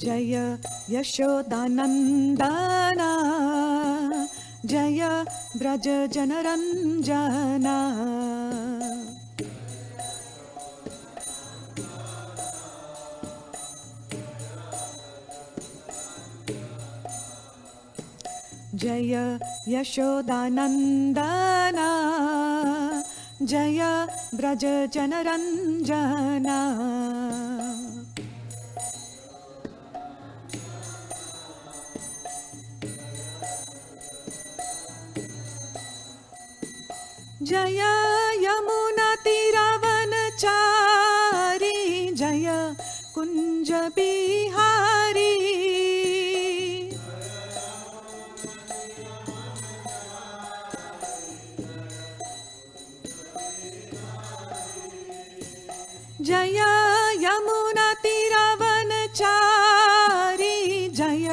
जय यशोदानन्दना जय व्रज जनरञ्जना जय यशोदानन्दना जय व्रज जनरञ्जना जय यमुनातीरवनचारी जय कुञ्ज बिहारी जय यमुनातीरवनचारी जय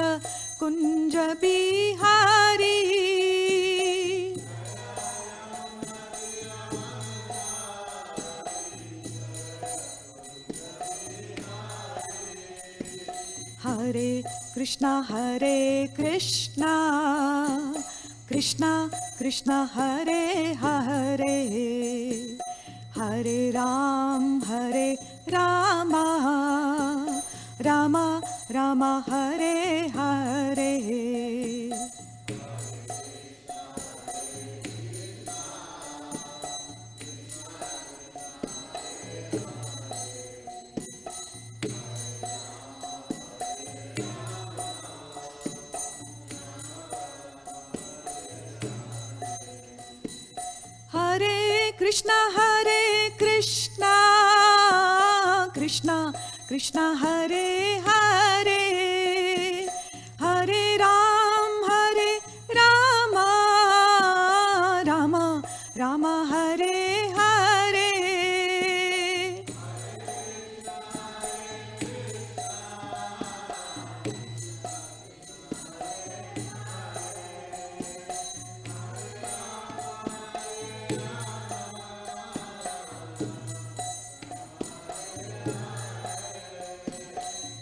कुञ्ज बिहारी हरे कृष्णा कृष्णा कृष्णा हरे हरे हरे राम राम राम हरे हरे हरे कृष्णा कृष्णा कृष्णा हरे हरे हरे राम राम राम हरे हरे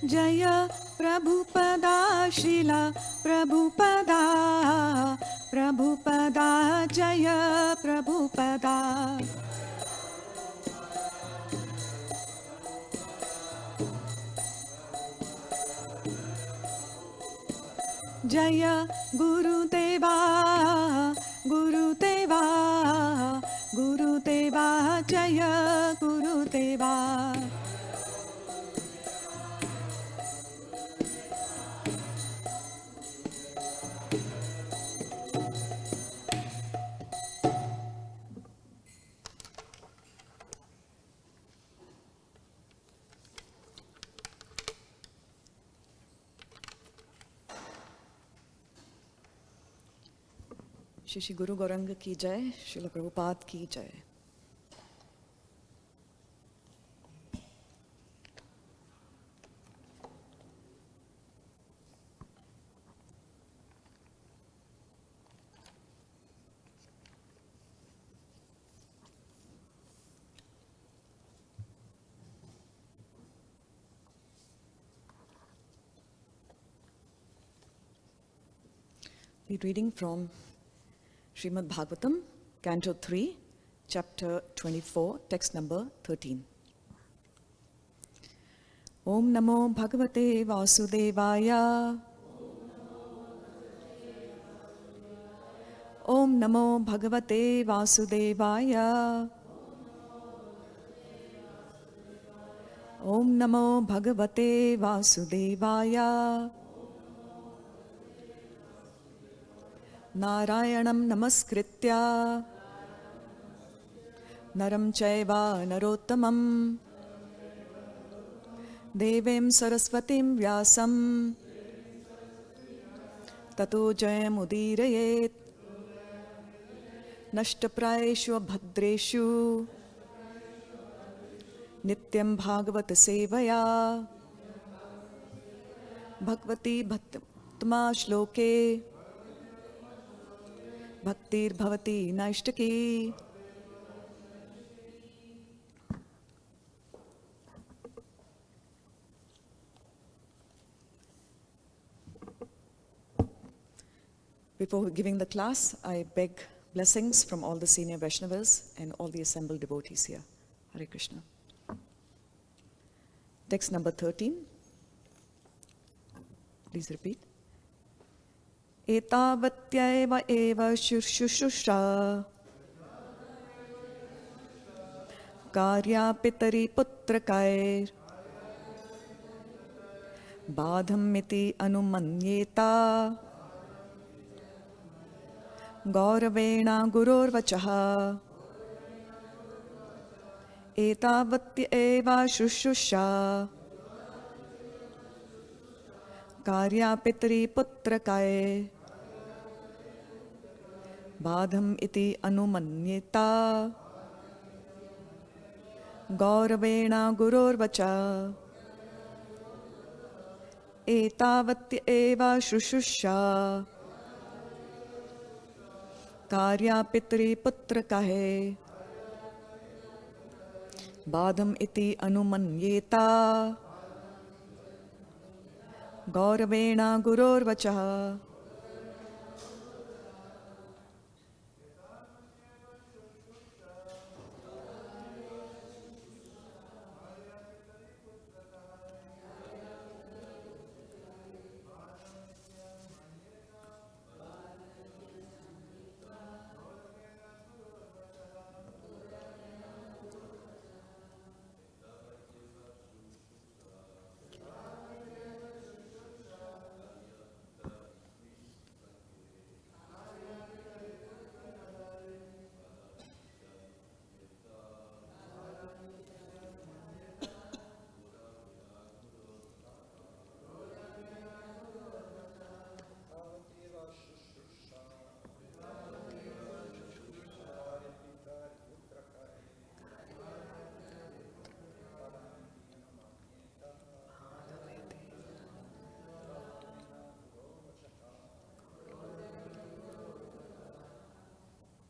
जय प्रभुपदा श्रीला प्रभुपदा जय प्रभुपदा जय गुरुदेवा जय गुरुदेवा श्री गुरु गौरंग की जय, श्रील प्रभुपाद की जय। We're reading from Srimad Bhagavatam, Canto 3, Chapter 24, Text number 13. Om Namo Bhagavate Vasudevaya. Om Namo Bhagavate Vasudevaya. Om Namo Bhagavate Vasudevaya. Narayanam Namaskritya Naram Chaiva Narottamam Devem Saraswatim Vyasam Tato Jayam Udirayet Nashtaprayeshu Bhadreshu Nityam Bhagavat Sevaya Bhagavati Bhattama Shloke Bhaktir Bhavati Naishtaki. Before giving the class, I beg blessings from all the senior Vaishnavas and all the assembled devotees here. Hare Krishna. Text number 13. Please repeat. Etavatyaiva eva shushusha karya pitari putrakair badhammiti anumanyeta Gauravena gururvachaha etavatya eva shushusha karya pitri putrakaye badham iti anumanyeta Gauravena gururvacha etavatya eva shushusha Karya pitri putra kahe Badham iti anumanyeta Gauravena gururvacha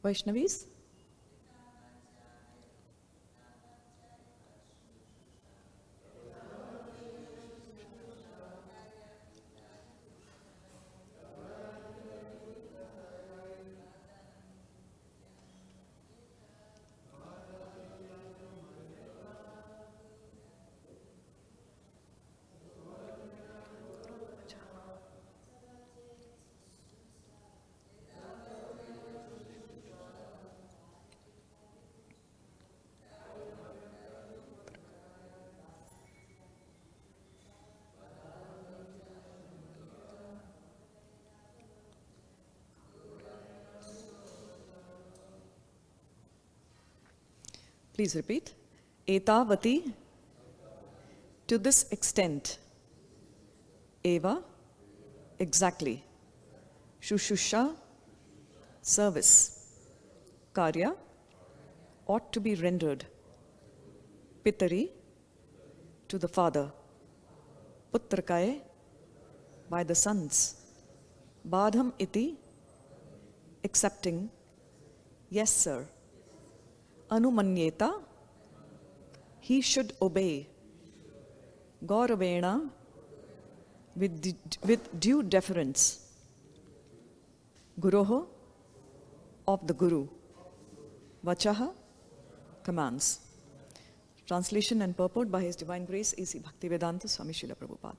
Vaishnavis? Please repeat. Etavati, to this extent. Eva, exactly. Shushusha, service. Karya, ought to be rendered. Pitari, to the father. Putrakaye, by the sons. Badham iti, accepting. Yes, sir. Anumanyeta, he should obey. Gauravena, with due deference. Guroho, of the Guru. Vachaha, commands. Translation and purport by His Divine Grace A.C. Bhaktivedanta Swami Srila Prabhupada.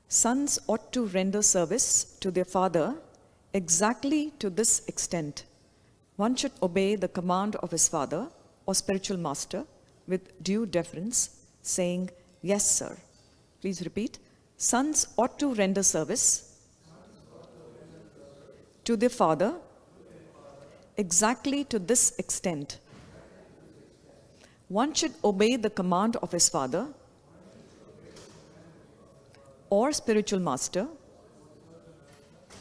Sons ought to render service to their father exactly to this extent. One should obey the command of his father or spiritual master with due deference, saying, yes, sir. Please repeat. Sons ought to render service to their father exactly to this extent. One should obey the command of his father or spiritual master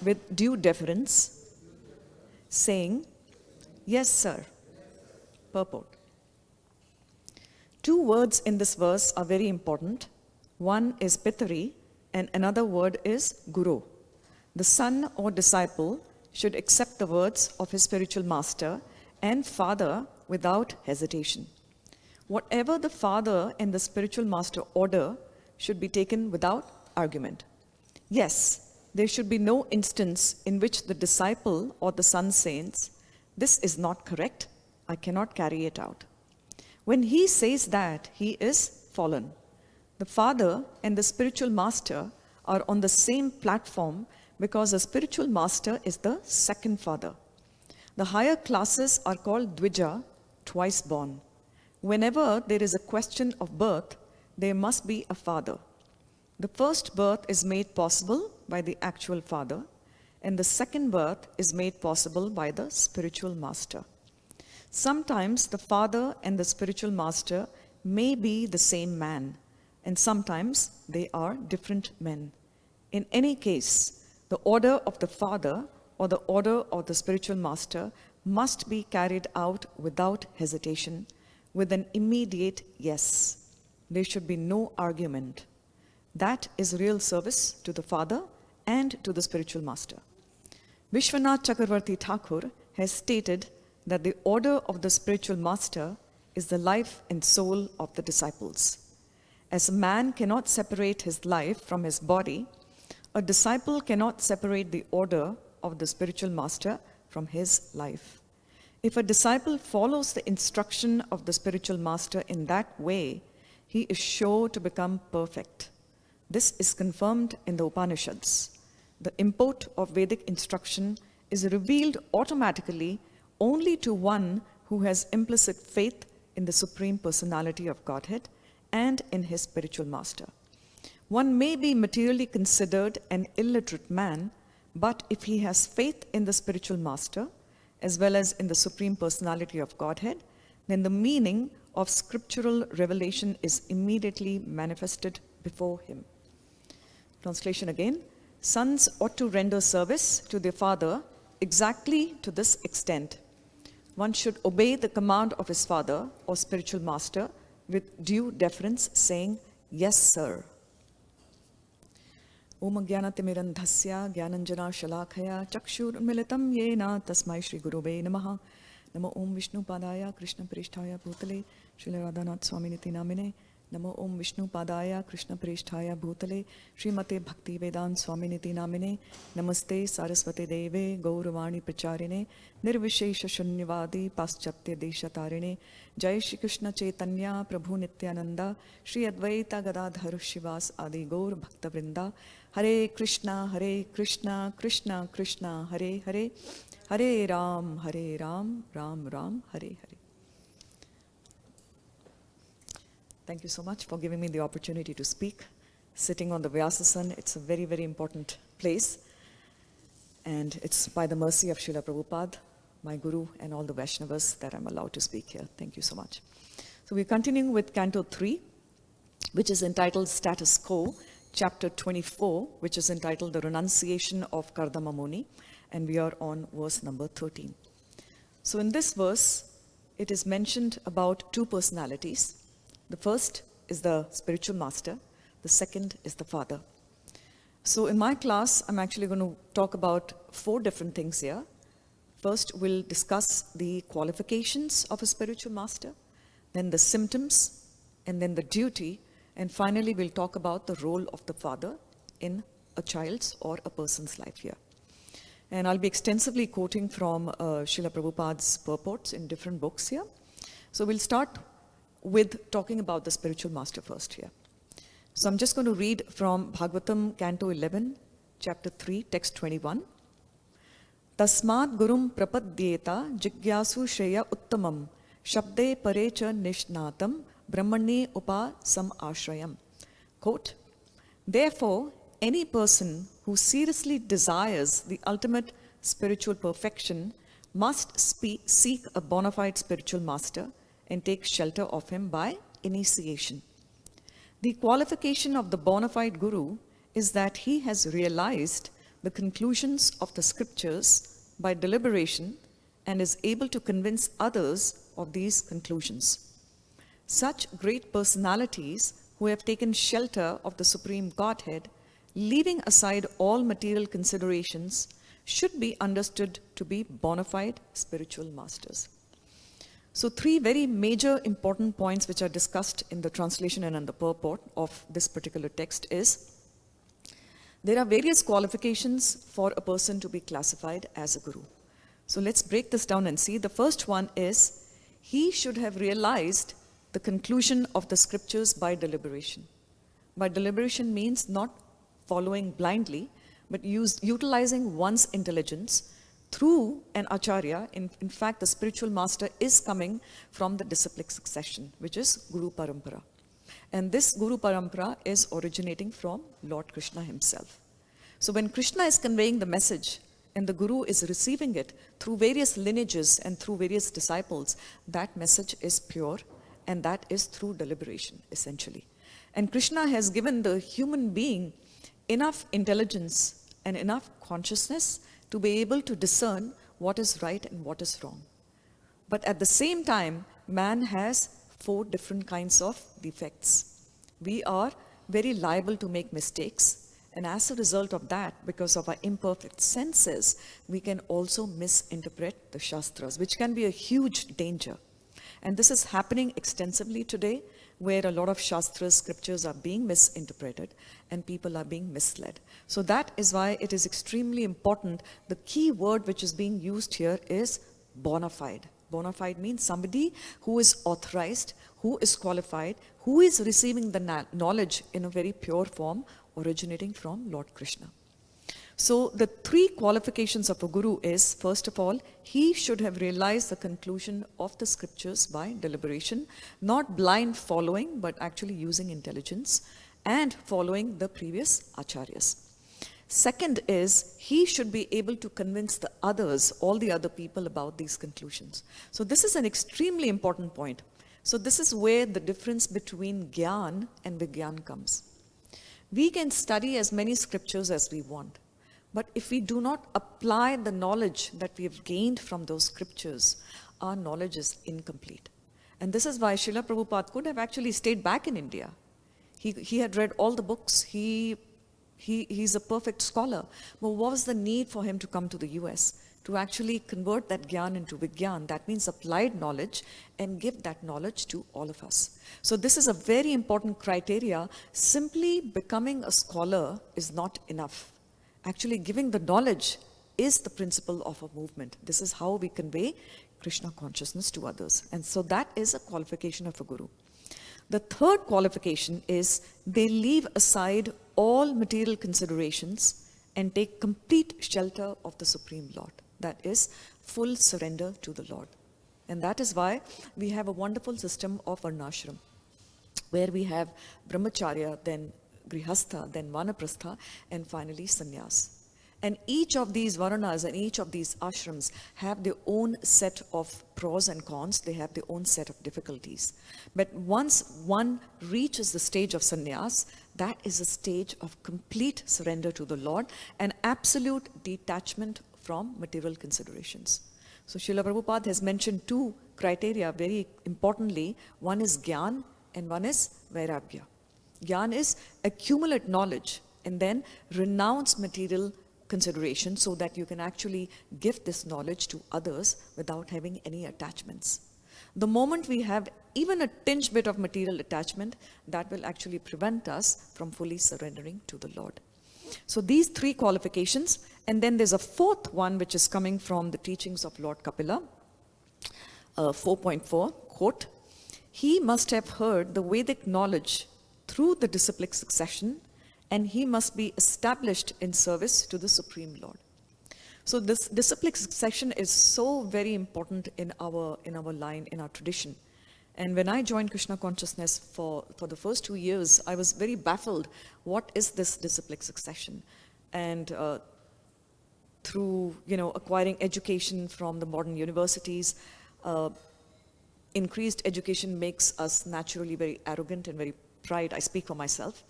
with due deference, saying, yes, sir. Purport. Two words in this verse are very important. One is Pitari and another word is Guru. The son or disciple should accept the words of his spiritual master and father without hesitation. Whatever the father and the spiritual master order should be taken without argument. Yes, there should be no instance in which the disciple or the son says, "This is not correct, I cannot carry it out." When he says that, he is fallen. The father and the spiritual master are on the same platform because the spiritual master is the second father. The higher classes are called Dvija, twice born. Whenever there is a question of birth, there must be a father. The first birth is made possible by the actual father, and the second birth is made possible by the spiritual master. Sometimes the father and the spiritual master may be the same man, and sometimes they are different men. In any case, the order of the father or the order of the spiritual master must be carried out without hesitation, with an immediate yes. There should be no argument. That is real service to the father and to the spiritual master. Vishwanath Chakravarti Thakur has stated that the order of the spiritual master is the life and soul of the disciples. As a man cannot separate his life from his body, a disciple cannot separate the order of the spiritual master from his life. If a disciple follows the instruction of the spiritual master in that way, he is sure to become perfect. This is confirmed in the Upanishads. The import of Vedic instruction is revealed automatically only to one who has implicit faith in the Supreme Personality of Godhead and in his spiritual master. One may be materially considered an illiterate man, but if he has faith in the spiritual master, as well as in the Supreme Personality of Godhead, then the meaning of scriptural revelation is immediately manifested before him. Translation again. Sons ought to render service to their father exactly to this extent. One should obey the command of his father or spiritual master with due deference, saying, "Yes, sir." Om Jnanatimidandhasya Jnananjana Shalakaya Chakshurmilitam Yena Tasmai Shri Gurave Namaha. Namo Om Vishnu Padaya Krishna Prishthaya Bhutale Srila Radhanath Swaminiti Namine. Namo Om Vishnu Padaya Krishna Prishthaya Bhutale Srimate Bhakti Vedant Swaminiti Namine. Namaste Saraswati Deve Gauravani Pracharine Nirvishesha Shunyavadi Paschatya Deshatarine. Jai Shri Krishna Chaitanya Prabhu Nityananda Shri Advaita Gadadhar Shivas Adi Gaur Bhakta Vrinda. Hare Krishna Krishna Krishna Hare Hare Hare Ram Ram Ram Hare Hare. Thank you so much for giving me the opportunity to speak. Sitting on the Vyasasana, it's a very, very important place. And it's by the mercy of Srila Prabhupada, my Guru, and all the Vaishnavas that I'm allowed to speak here. Thank you so much. So we're continuing with Canto 3, which is entitled Status Quo, Chapter 24, which is entitled The Renunciation of Kardama Muni, and we are on verse number 13. So in this verse, it is mentioned about two personalities. The first is the spiritual master. The second is the father. So in my class, I'm actually going to talk about 4 different things here. First, we'll discuss the qualifications of a spiritual master, then the symptoms, and then the duty, and finally, we'll talk about the role of the father in a child's or a person's life here. And I'll be extensively quoting from Srila Prabhupada's purports in different books here. So we'll start with talking about the spiritual master first here. So I'm just going to read from Bhagavatam, Canto 11, Chapter 3, Text 21. Tasmad gurum prapadyeta jigyasu shreya uttamam shabde parecha nishnatam brahmane upa sam ashrayam. Quote, therefore, any person who seriously desires the ultimate spiritual perfection must seek a bona fide spiritual master and take shelter of him by initiation. The qualification of the bona fide guru is that he has realized the conclusions of the scriptures by deliberation and is able to convince others of these conclusions. Such great personalities who have taken shelter of the Supreme Godhead, leaving aside all material considerations, should be understood to be bona fide spiritual masters. So 3 very major important points which are discussed in the translation and in the purport of this particular text is There are various qualifications for a person to be classified as a guru. So let's break this down and see. The first one is, he should have realized the conclusion of the scriptures by deliberation. By deliberation means not following blindly, but utilizing one's intelligence through an acharya. In fact, the spiritual master is coming from the disciplic succession, which is Guru Parampara. And this Guru Parampara is originating from Lord Krishna himself. So when Krishna is conveying the message and the Guru is receiving it through various lineages and through various disciples, that message is pure, and that is through deliberation, essentially. And Krishna has given the human being enough intelligence and enough consciousness to be able to discern what is right and what is wrong. But at the same time, man has 4 different kinds of defects. We are very liable to make mistakes, and as a result of that, because of our imperfect senses, we can also misinterpret the Shastras, which can be a huge danger. And this is happening extensively today, where a lot of Shastras, scriptures are being misinterpreted and people are being misled. So that is why it is extremely important. The key word which is being used here is bona fide. Bona fide means somebody who is authorized, who is qualified, who is receiving the knowledge in a very pure form originating from Lord Krishna. So the 3 qualifications of a guru is, first of all, he should have realized the conclusion of the scriptures by deliberation, not blind following, but actually using intelligence and following the previous acharyas. Second is, he should be able to convince the others, all the other people, about these conclusions. So this is an extremely important point. So this is where the difference between Gyan and Vigyan comes. We can study as many scriptures as we want, but if we do not apply the knowledge that we have gained from those scriptures, our knowledge is incomplete. And this is why Srila Prabhupada could have actually stayed back in India. He had read all the books. He's a perfect scholar. But what was the need for him to come to the US? To actually convert that Gyan into Vigyan. That means applied knowledge, and give that knowledge to all of us. So this is a very important criteria. Simply becoming a scholar is not enough. Actually giving the knowledge is the principle of a movement. This is how we convey Krishna consciousness to others. And so that is a qualification of a guru. The third qualification is, they leave aside all material considerations and take complete shelter of the Supreme Lord. That is full surrender to the Lord. And that is why we have a wonderful system of varnashram, where we have brahmacharya, then grihastha, then vanaprastha, and finally sannyas. And each of these varanas and each of these ashrams have their own set of pros and cons. They have their own set of difficulties. But once one reaches the stage of sannyas, that is a stage of complete surrender to the Lord and absolute detachment from material considerations. So Srila Prabhupada has mentioned 2 criteria very importantly. One is Gyan and one is Vairagya. Gyan is accumulate knowledge and then renounce material consideration so that you can actually give this knowledge to others without having any attachments. The moment we have even a tinge bit of material attachment, that will actually prevent us from fully surrendering to the Lord. So these 3 qualifications, and then there's a 4th one which is coming from the teachings of Lord Kapila, 4.4, quote, he must have heard the Vedic knowledge through the disciplic succession, and he must be established in service to the Supreme Lord. So this disciplic succession is so very important in our line, in our tradition. And when I joined Krishna consciousness for the first 2 years, I was very baffled. What is this disciplic succession? And through acquiring education from the modern universities, increased education makes us naturally very arrogant and very pride. I speak for myself.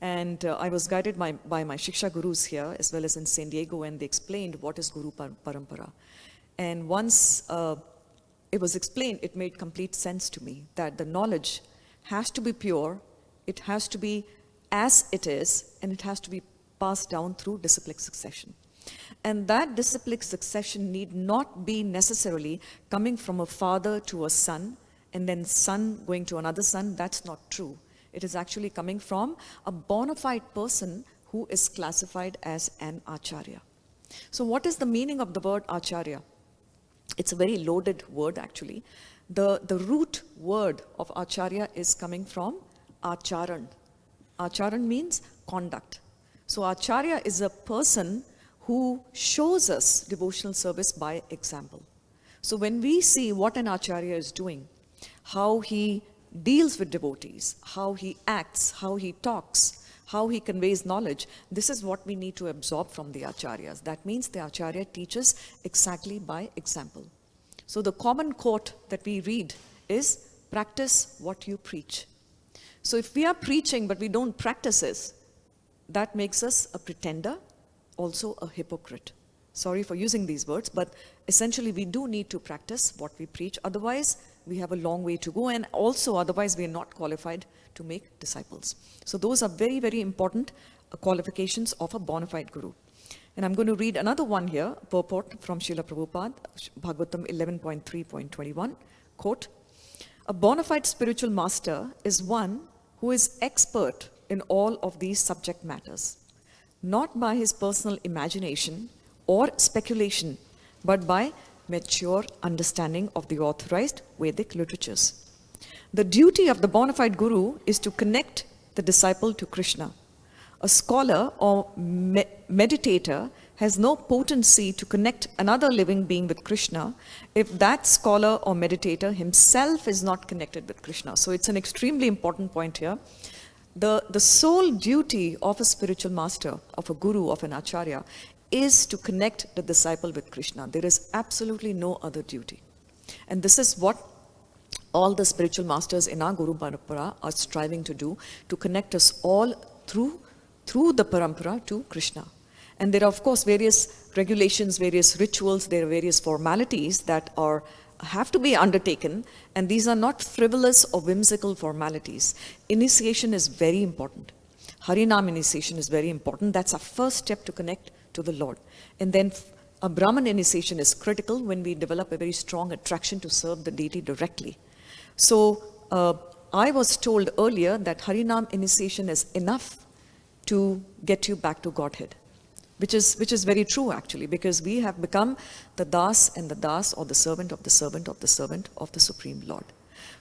And I was guided by my Shiksha gurus here, as well as in San Diego, and they explained what is Guru Parampara. And once it was explained, it made complete sense to me that the knowledge has to be pure, it has to be as it is, and it has to be passed down through disciplic succession. And that disciplic succession need not be necessarily coming from a father to a son, and then son going to another son. That's not true. It is actually coming from a bona fide person who is classified as an acharya. So what is the meaning of the word acharya? It's a very loaded word actually. The root word of acharya is coming from acharan. Acharan means conduct. So acharya is a person who shows us devotional service by example. So when we see what an acharya is doing, how he deals with devotees, how he acts, how he talks, how he conveys knowledge, this is what we need to absorb from the acharyas. That means the acharya teaches exactly by example. So the common quote that we read is, practice what you preach. So if we are preaching but we don't practice it, that makes us a pretender, also a hypocrite. Sorry for using these words, but essentially we do need to practice what we preach. Otherwise, we have a long way to go, and also otherwise we are not qualified to make disciples. So those are very, very important qualifications of a bona fide guru. And I'm going to read another one here, purport from Srila Prabhupada, Bhagavatam 11.3.21, quote, "A bona fide spiritual master is one who is expert in all of these subject matters, not by his personal imagination or speculation, but by mature understanding of the authorized Vedic literatures. The duty of the bona fide guru is to connect the disciple to Krishna. A scholar or meditator has no potency to connect another living being with Krishna if that scholar or meditator himself is not connected with Krishna." So it's an extremely important point here. The sole duty of a spiritual master, of a guru, of an acharya, is to connect the disciple with Krishna. There is absolutely no other duty. And this is what all the spiritual masters in our Guru Parampara are striving to do, to connect us all through the Parampara to Krishna. And there are, of course, various regulations, various rituals, there are various formalities that have to be undertaken, and these are not frivolous or whimsical formalities. Initiation is very important. Harinam initiation is very important. That's our first step to connect to the Lord. And then a Brahman initiation is critical when we develop a very strong attraction to serve the deity directly. So I was told earlier that Harinam initiation is enough to get you back to Godhead, which is very true actually, because we have become the Das and the Das, or the servant of the servant of the servant of the Supreme Lord.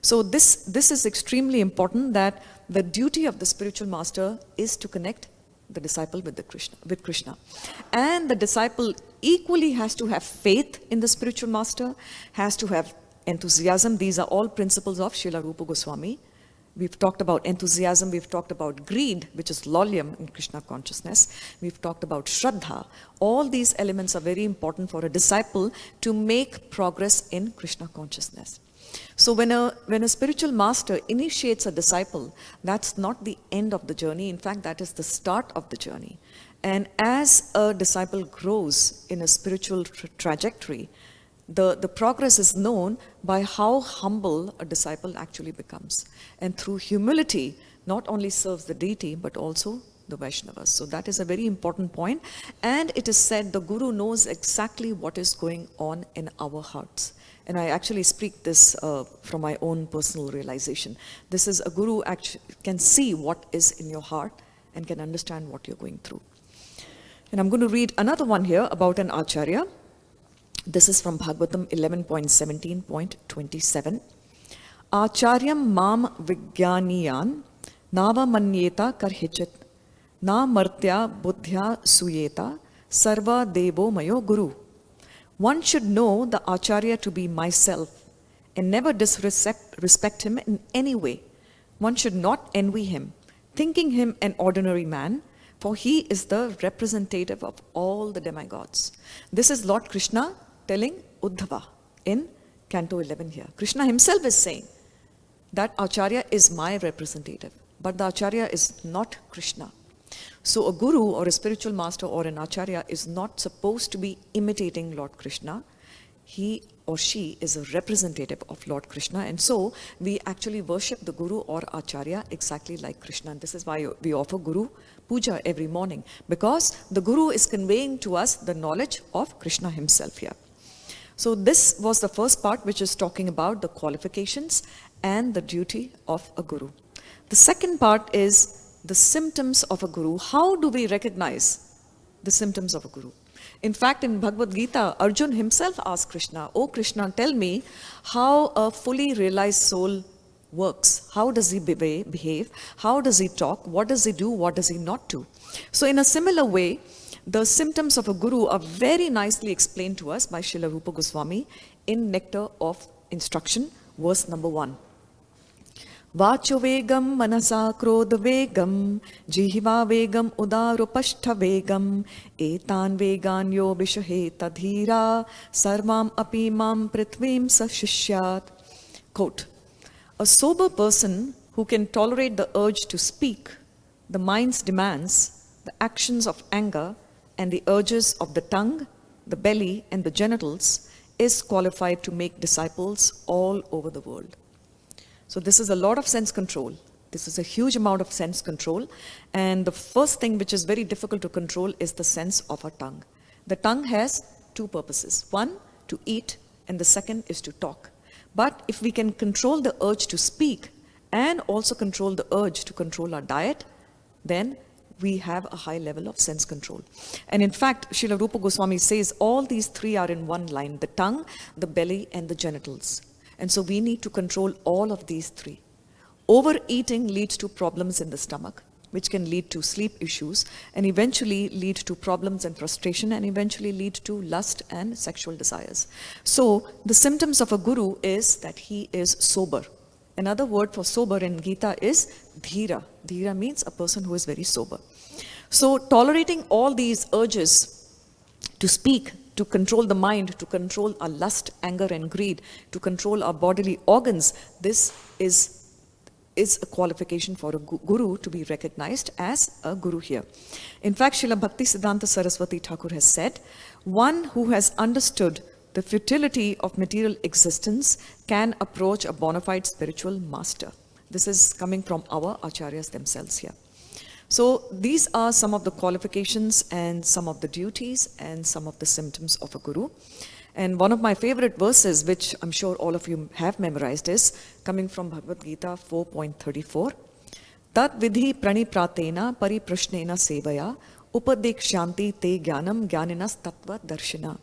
So this is extremely important, that the duty of the spiritual master is to connect the disciple with Krishna. And the disciple equally has to have faith in the spiritual master, has to have enthusiasm. These are all principles of Srila Rupa Goswami. We've talked about enthusiasm, we've talked about greed, which is lolyam in Krishna consciousness. We've talked about Shraddha. All these elements are very important for a disciple to make progress in Krishna consciousness. So when a spiritual master initiates a disciple, that's not the end of the journey. In fact, that is the start of the journey. And as a disciple grows in a spiritual trajectory, the progress is known by how humble a disciple actually becomes. And through humility, not only serves the deity, but also the Vaishnavas. So that is a very important point. And it is said the Guru knows exactly what is going on in our hearts. And I actually speak this from my own personal realization. This is a Guru can see what is in your heart and can understand what you're going through. And I'm going to read another one here about an Acharya. This is from Bhagavatam 11.17.27. Acharyam mam vigyaniyan nava manyeta karhichit na martya buddhya suyeta sarva devo mayo guru. One should know the Acharya to be myself and never disrespect him in any way. One should not envy him, thinking him an ordinary man, for he is the representative of all the demigods. This is Lord Krishna telling Uddhava in Canto 11 here. Krishna himself is saying that Acharya is my representative, but the Acharya is not Krishna. So a guru or a spiritual master or an Acharya is not supposed to be imitating Lord Krishna. He or she is a representative of Lord Krishna, and so we actually worship the Guru or Acharya exactly like Krishna. And this is why we offer Guru Puja every morning, because the Guru is conveying to us the knowledge of Krishna himself here. So this was the first part, which is talking about the qualifications and the duty of a Guru. The second part is the symptoms of a guru. How do we recognize the symptoms of a guru? In fact, in Bhagavad Gita, Arjun himself asked Krishna, "Oh Krishna, tell me how a fully realized soul works. How does he behave? How does he talk? What does he do? What does he not do?" So in a similar way, the symptoms of a guru are very nicely explained to us by Srila Rupa Goswami in Nectar of Instruction, verse number 1. Vacho vegam manasa krodha vegam jihiva vegam udarupashtha vegam etan vegan yo vishahe tadhira sarvam api mam prithvim sa shishyat. Quote, a sober person who can tolerate the urge to speak, the mind's demands, the actions of anger, and the urges of the tongue, the belly, and the genitals is qualified to make disciples all over the world. So this is a lot of sense control. This is a huge amount of sense control. And the first thing which is very difficult to control is the sense of our tongue. The tongue has two purposes. One, to eat, and the second is to talk. But if we can control the urge to speak and also control the urge to control our diet, then we have a high level of sense control. And in fact, Srila Rupa Goswami says all these three are in one line: the tongue, the belly, and the genitals. And so we need to control all of these three. Overeating leads to problems in the stomach, which can lead to sleep issues, and eventually lead to problems and frustration, and eventually lead to lust and sexual desires. So the symptoms of a guru is that he is sober. Another word for sober in Gita is dhira. Dhira means a person who is very sober. So tolerating all these urges to speak, to control the mind, to control our lust, anger, and greed, to control our bodily organs, this is a qualification for a guru to be recognized as a guru here. In fact, Srila Bhaktisiddhanta Saraswati Thakur has said, one who has understood the futility of material existence can approach a bona fide spiritual master. This is coming from our acharyas themselves here. So these are some of the qualifications and some of the duties and some of the symptoms of a guru. And one of my favorite verses, which I'm sure all of you have memorized, is coming from Bhagavad Gita 4.34. Tat vidhi pranipratena pariprashnena sevaya upadekshanti te jnanam jnaninas tattva darshina.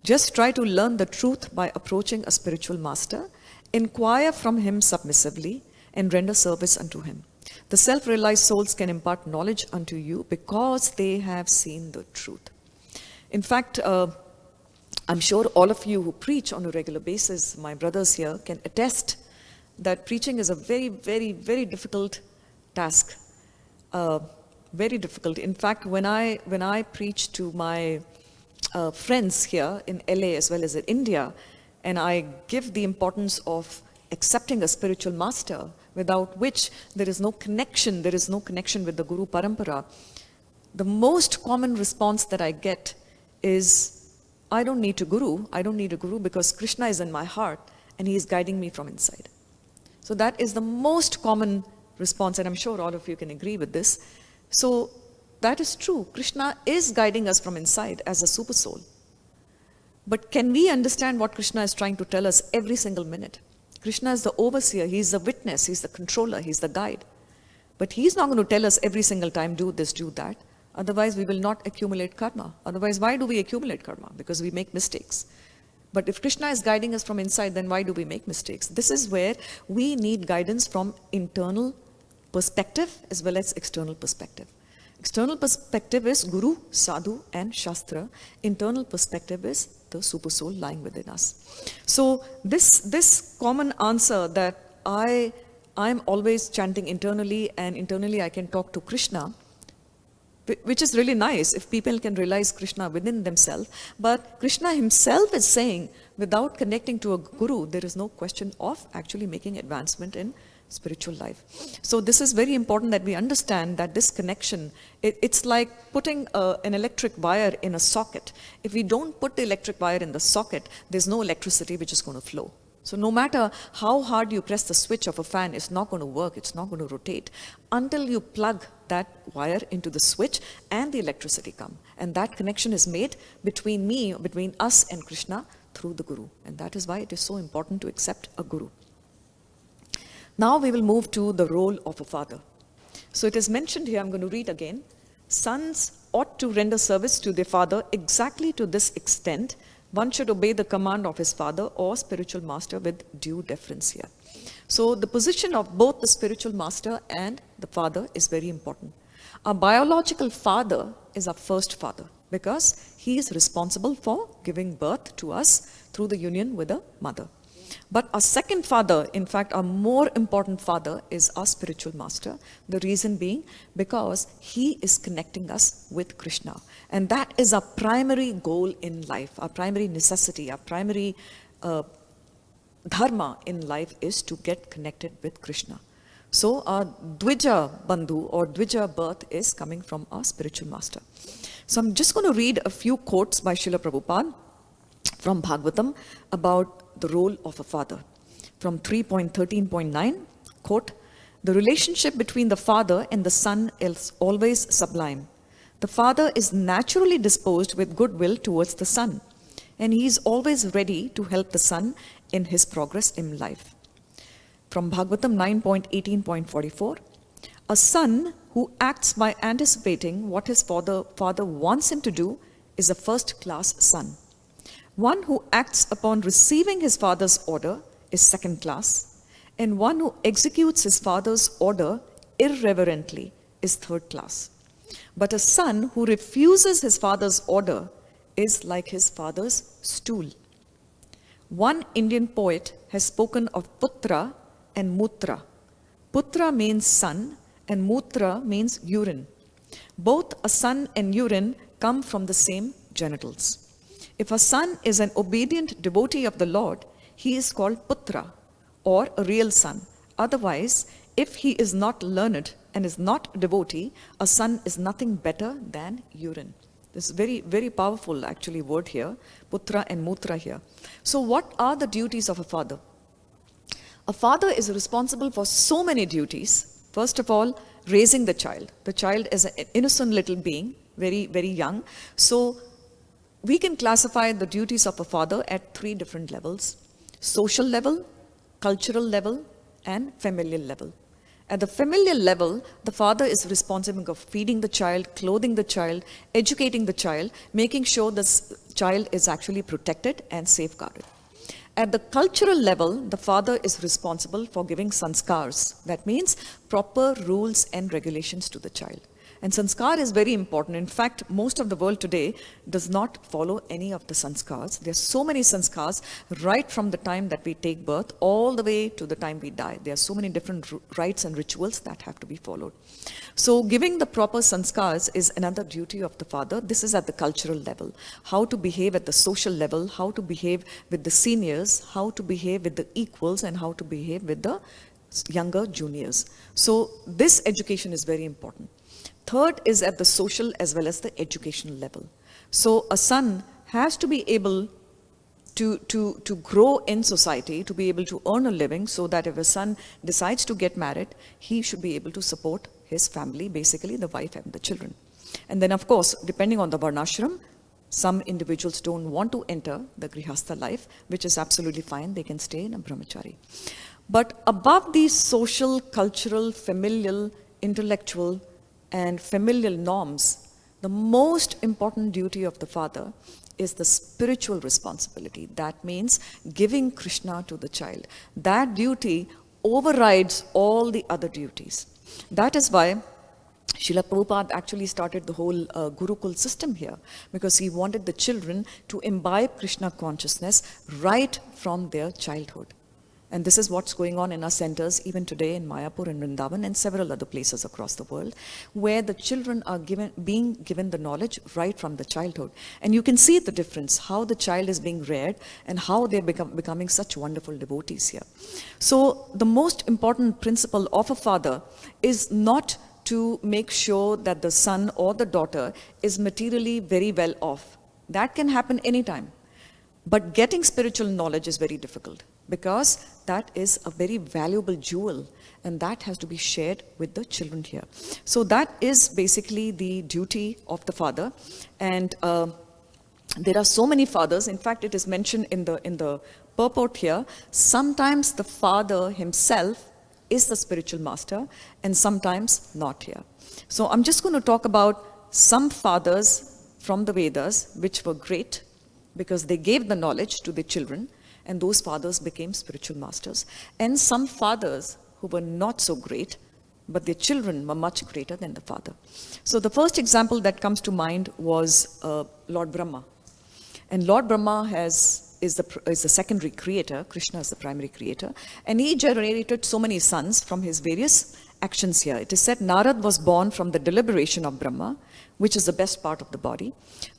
Just try to learn the truth by approaching a spiritual master, inquire from him submissively, and render service unto him. The self-realized souls can impart knowledge unto you because they have seen the truth. In fact, I'm sure all of you who preach on a regular basis, my brothers here, can attest that preaching is a very, very, very difficult task. Very difficult. In fact, when I preach to my friends here in LA as well as in India, and I give the importance of accepting a spiritual master, without which there is no connection with the Guru Parampara, the most common response that I get is, I don't need a guru because Krishna is in my heart and he is guiding me from inside. So that is the most common response, and I'm sure all of you can agree with this. So that is true. Krishna is guiding us from inside as a super soul. But can we understand what Krishna is trying to tell us every single minute? Krishna is the overseer, he's the witness, he's the controller, he's the guide. But he's not going to tell us every single time, do this, do that. Otherwise, we will not accumulate karma. Otherwise, why do we accumulate karma? Because we make mistakes. But if Krishna is guiding us from inside, then why do we make mistakes? This is where we need guidance from internal perspective as well as external perspective. External perspective is Guru, Sadhu, and Shastra. Internal perspective is the super soul lying within us. So this common answer that I'm always chanting internally, and internally I can talk to Krishna, which is really nice if people can realize Krishna within themselves. But Krishna himself is saying, without connecting to a guru, there is no question of actually making advancement in spiritual life. So this is very important that we understand that this connection, it's like putting an electric wire in a socket. If we don't put the electric wire in the socket, there's no electricity which is going to flow. So no matter how hard you press the switch of a fan, it's not going to work, it's not going to rotate until you plug that wire into the switch and the electricity come. And that connection is made between us and Krishna through the Guru. And that is why it is so important to accept a Guru. Now we will move to the role of a father. So it is mentioned here, I'm going to read again. Sons ought to render service to their father exactly to this extent. One should obey the command of his father or spiritual master with due deference here. So the position of both the spiritual master and the father is very important. Our biological father is our first father because he is responsible for giving birth to us through the union with a mother. But our second father, in fact, our more important father is our spiritual master. The reason being because he is connecting us with Krishna. And that is our primary goal in life, our primary necessity, our primary dharma in life is to get connected with Krishna. So our Dvija Bandhu or Dvija birth is coming from our spiritual master. So I'm just going to read a few quotes by Srila Prabhupada from Bhagavatam about the role of a father. From 3.13.9, quote, "The relationship between the father and the son is always sublime. The father is naturally disposed with goodwill towards the son, and he is always ready to help the son in his progress in life." From Bhagavatam 9.18.44, "A son who acts by anticipating what his father wants him to do is a first-class son. One who acts upon receiving his father's order is second class, and one who executes his father's order irreverently is third class. But a son who refuses his father's order is like his father's stool." One Indian poet has spoken of putra and mutra. Putra means son and mutra means urine. Both a son and urine come from the same genitals. If a son is an obedient devotee of the Lord, he is called putra or a real son. Otherwise, if he is not learned and is not a devotee, a son is nothing better than urine. This is very, very powerful actually word here, putra and mutra here. So what are the duties of a father? A father is responsible for so many duties. First of all, raising the child. The child is an innocent little being, very, very young. So we can classify the duties of a father at three different levels: social level, cultural level, and familial level. At the familial level, the father is responsible for feeding the child, clothing the child, educating the child, making sure the child is actually protected and safeguarded. At the cultural level, the father is responsible for giving sanskars. That means proper rules and regulations to the child. And sanskar is very important. In fact, most of the world today does not follow any of the sanskars. There are so many sanskars right from the time that we take birth all the way to the time we die. There are so many different rites and rituals that have to be followed. So giving the proper sanskars is another duty of the father. This is at the cultural level. How to behave at the social level, how to behave with the seniors, how to behave with the equals, and how to behave with the younger juniors. So this education is very important. Third is at the social as well as the educational level. So a son has to be able to grow in society, to be able to earn a living, so that if a son decides to get married, he should be able to support his family, basically the wife and the children. And then of course, depending on the varnashram, some individuals don't want to enter the grihastha life, which is absolutely fine. They can stay in a brahmachari. But above these social, cultural, familial, intellectual, and familial norms, the most important duty of the father is the spiritual responsibility. That means giving Krishna to the child. That duty overrides all the other duties. That is why Srila Prabhupada actually started the whole Gurukul system here, because he wanted the children to imbibe Krishna consciousness right from their childhood. And this is what's going on in our centers even today in Mayapur and Vrindavan and several other places across the world, where the children are being given the knowledge right from the childhood. And you can see the difference, how the child is being reared and how they're becoming such wonderful devotees here. So the most important principle of a father is not to make sure that the son or the daughter is materially very well off. That can happen anytime. But getting spiritual knowledge is very difficult, because that is a very valuable jewel, and that has to be shared with the children here. So that is basically the duty of the father. And there are so many fathers. In fact, it is mentioned in the purport here. Sometimes the father himself is the spiritual master and sometimes not here. So I'm just going to talk about some fathers from the Vedas which were great because they gave the knowledge to their children, and those fathers became spiritual masters. And some fathers who were not so great, but their children were much greater than the father. So the first example that comes to mind was Lord Brahma. And Lord Brahma is the secondary creator, Krishna is the primary creator, and he generated so many sons from his various actions here. It is said Narad was born from the deliberation of Brahma, which is the best part of the body.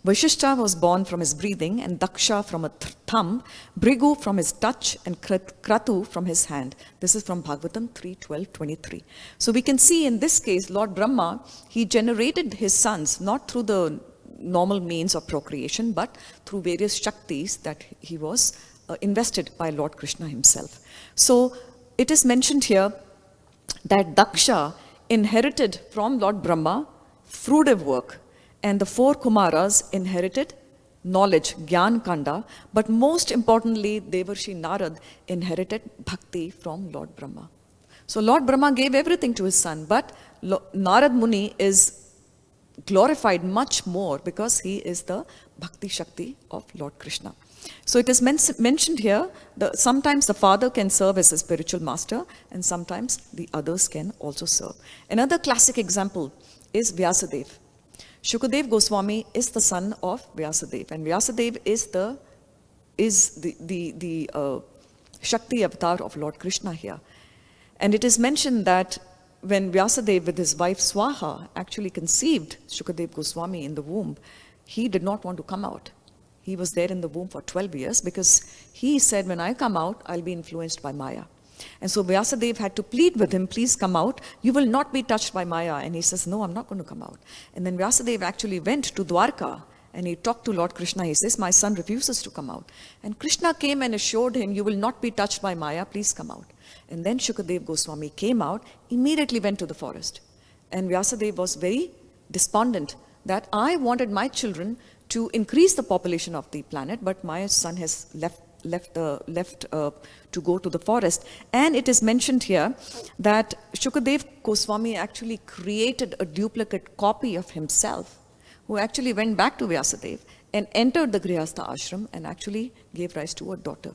Vashishta was born from his breathing, and Daksha from a thumb, Bhrigu from his touch, and Kratu from his hand. This is from Bhagavatam 3:12-23. So we can see in this case, Lord Brahma, he generated his sons not through the normal means of procreation, but through various Shaktis that he was invested by Lord Krishna himself. So it is mentioned here that Daksha inherited from Lord Brahma fruitive work, and the 4 Kumaras inherited knowledge, Gyan Kanda, but most importantly, Devarshi Narad inherited bhakti from Lord Brahma. So Lord Brahma gave everything to his son, but Narad Muni is glorified much more because he is the Bhakti Shakti of Lord Krishna. So it is mentioned here, sometimes the father can serve as a spiritual master and sometimes the others can also serve. Another classic example is Vyasadeva. Shukadev Goswami is the son of Vyasadeva, and Vyasadeva is the Shakti avatar of Lord Krishna here. And it is mentioned that when Vyasadeva with his wife Swaha actually conceived Shukadev Goswami in the womb, he did not want to come out. He was there in the womb for 12 years because he said, when I come out, I'll be influenced by Maya. And so Vyasadeva had to plead with him, please come out. You will not be touched by Maya. And he says, no, I'm not going to come out. And then Vyasadeva actually went to Dwarka and he talked to Lord Krishna. He says, my son refuses to come out. And Krishna came and assured him, you will not be touched by Maya, please come out. And then Shukadev Goswami came out, immediately went to the forest. And Vyasadeva was very despondent that I wanted my children to increase the population of the planet, but my son has left to go to the forest. And it is mentioned here that Shukadev Goswami actually created a duplicate copy of himself, who actually went back to Vyasadeva and entered the Grihastha ashram and actually gave rise to a daughter.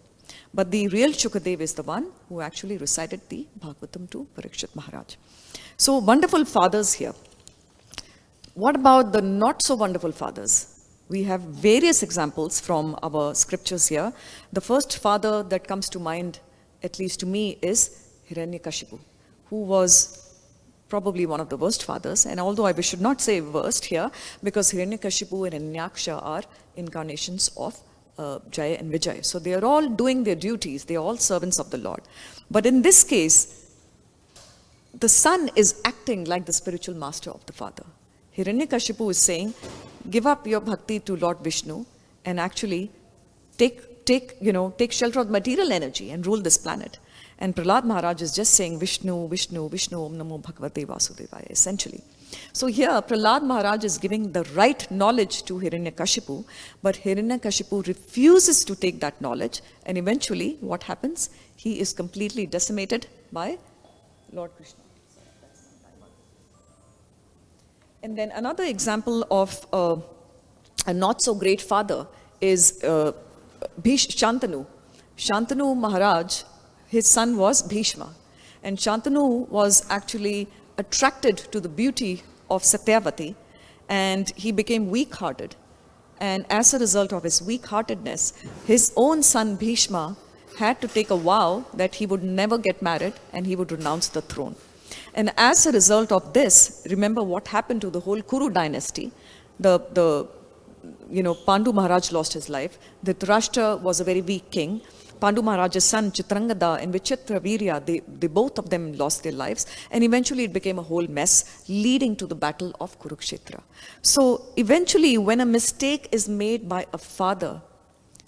But the real Shukadev is the one who actually recited the Bhagavatam to Parikshit Maharaj. So wonderful fathers here. What about the not so wonderful fathers? We have various examples from our scriptures here. The first father that comes to mind, at least to me, is Hiranyakashipu, who was probably one of the worst fathers. And although I should not say worst here, because Hiranyakashipu and Hiranyaksha are incarnations of Jaya and Vijay. So they are all doing their duties. They are all servants of the Lord. But in this case, the son is acting like the spiritual master of the father. Hiranyakashipu is saying, give up your bhakti to Lord Vishnu and actually take shelter of material energy and rule this planet. And Prahlad Maharaj is just saying Vishnu, Vishnu, Vishnu, Om Namo Bhagavate Vasudevaya, essentially. So here Prahlad Maharaj is giving the right knowledge to Hiranyakashipu, but Hiranyakashipu refuses to take that knowledge, and eventually what happens? He is completely decimated by Lord Krishna. And then another example of a not so great father is Shantanu. Shantanu Maharaj, his son was Bhishma. And Shantanu was actually attracted to the beauty of Satyavati, and he became weak-hearted. And as a result of his weak-heartedness, his own son Bhishma had to take a vow that he would never get married and he would renounce the throne. And as a result of this, remember what happened to the whole Kuru dynasty. Pandu Maharaj lost his life. Dhritarashtra was a very weak king. Pandu Maharaj's son Chitrangada and Vichitra Virya, they both of them lost their lives. And eventually it became a whole mess, leading to the battle of Kurukshetra. So eventually when a mistake is made by a father,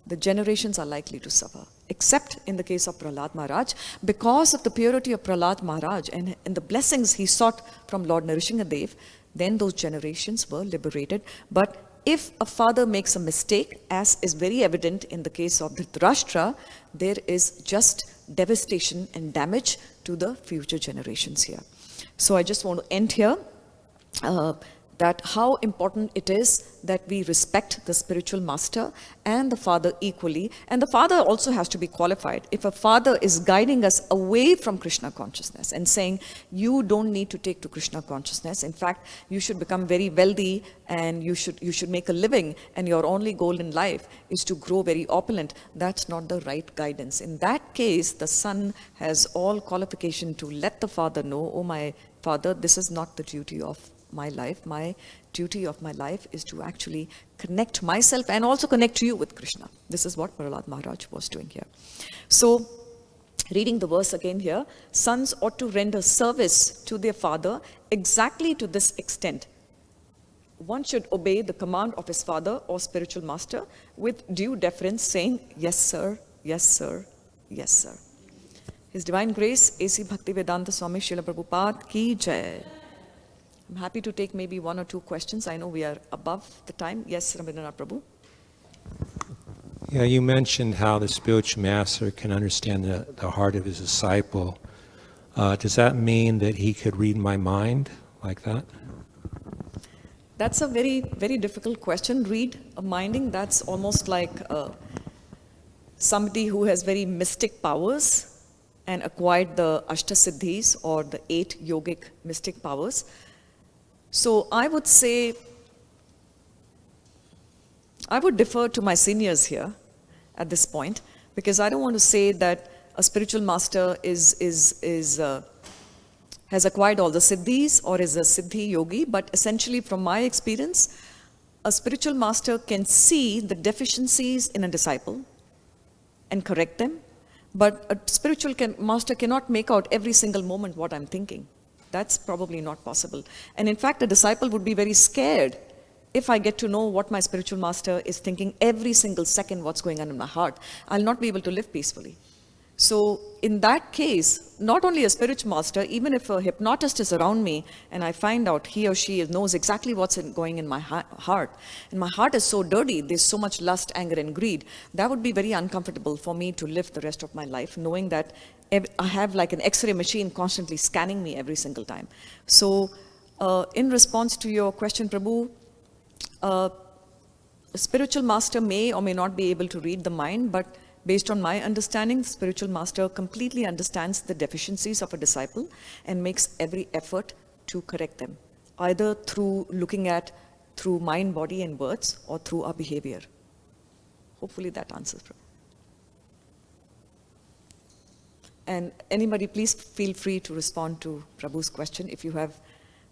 the generations are likely to suffer. Except in the case of Prahlad Maharaj, because of the purity of Prahlad Maharaj and the blessings he sought from Lord Nrsimhadev, then those generations were liberated. But if a father makes a mistake, as is very evident in the case of Dhritarashtra, there is just devastation and damage to the future generations here. So I just want to end here. That how important it is that we respect the spiritual master and the father equally. And the father also has to be qualified. If a father is guiding us away from Krishna consciousness and saying, you don't need to take to Krishna consciousness. In fact, you should become very wealthy and you should make a living, and your only goal in life is to grow very opulent. That's not the right guidance. In that case, the son has all qualification to let the father know, oh my father, this is not the duty of my life. My duty of my life is to actually connect myself and also connect you with Krishna. This is what Prahlad Maharaj was doing here. So, reading the verse again here, sons ought to render service to their father exactly to this extent. One should obey the command of his father or spiritual master with due deference, saying, yes sir, yes sir, yes sir. His Divine Grace, A.C. Bhaktivedanta Swami Srila Prabhupada Ki Jai. I'm happy to take maybe one or two questions. I know we are above the time. Yes, Rabindranath Prabhu. Yeah, you mentioned how the spiritual master can understand the heart of his disciple. Does that mean that he could read my mind like that? That's a very, very difficult question. Read a minding, that's almost like somebody who has very mystic powers and acquired the Ashtasiddhis or the 8 yogic mystic powers. So I would say, I would defer to my seniors here at this point, because I don't want to say that a spiritual master has acquired all the siddhis or is a siddhi yogi, but essentially from my experience, a spiritual master can see the deficiencies in a disciple and correct them, but a spiritual master cannot make out every single moment what I'm thinking. That's probably not possible. And in fact, a disciple would be very scared if I get to know what my spiritual master is thinking every single second, what's going on in my heart. I'll not be able to live peacefully. So in that case, not only a spiritual master, even if a hypnotist is around me and I find out he or she knows exactly what's going in my heart, and my heart is so dirty, there's so much lust, anger, and greed, that would be very uncomfortable for me to live the rest of my life, knowing that I have like an X-ray machine constantly scanning me every single time. So in response to your question, Prabhu, a spiritual master may or may not be able to read the mind, but based on my understanding, the spiritual master completely understands the deficiencies of a disciple and makes every effort to correct them, either through looking at through mind, body, and words, or through our behavior. Hopefully that answers. And anybody, please feel free to respond to Prabhu's question if you have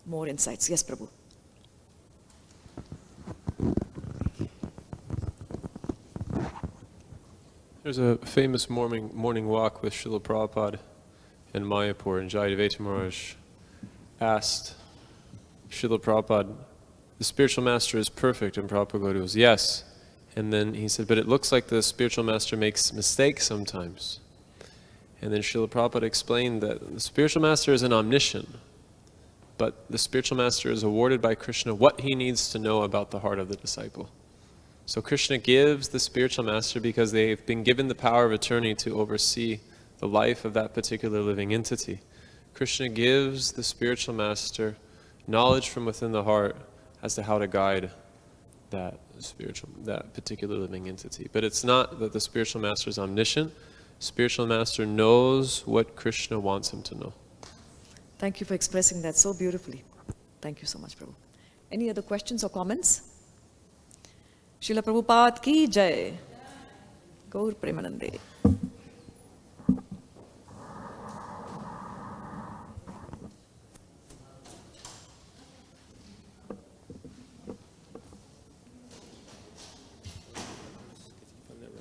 more insights. Yes, Prabhu. There's a famous morning walk with Srila Prabhupada in Mayapur, and Jayadvaita Maharaj asked Srila Prabhupada, the spiritual master is perfect, and Prabhupada goes, yes. And then he said, but it looks like the spiritual master makes mistakes sometimes. And then Srila Prabhupada explained that the spiritual master is an omniscient, but the spiritual master is awarded by Krishna what he needs to know about the heart of the disciple. So Krishna gives the spiritual master because they've been given the power of attorney to oversee the life of that particular living entity. Krishna gives the spiritual master knowledge from within the heart as to how to guide that particular living entity. But it's not that the spiritual master is omniscient. Spiritual master knows what Krishna wants him to know. Thank you for expressing that so beautifully. Thank you so much, Prabhu. Any other questions or comments? Srila Prabhupada Ki Jai. Gaur Premanande.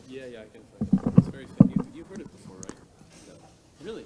Yeah, I can find it. It's very, you've heard it before, right? No. Really?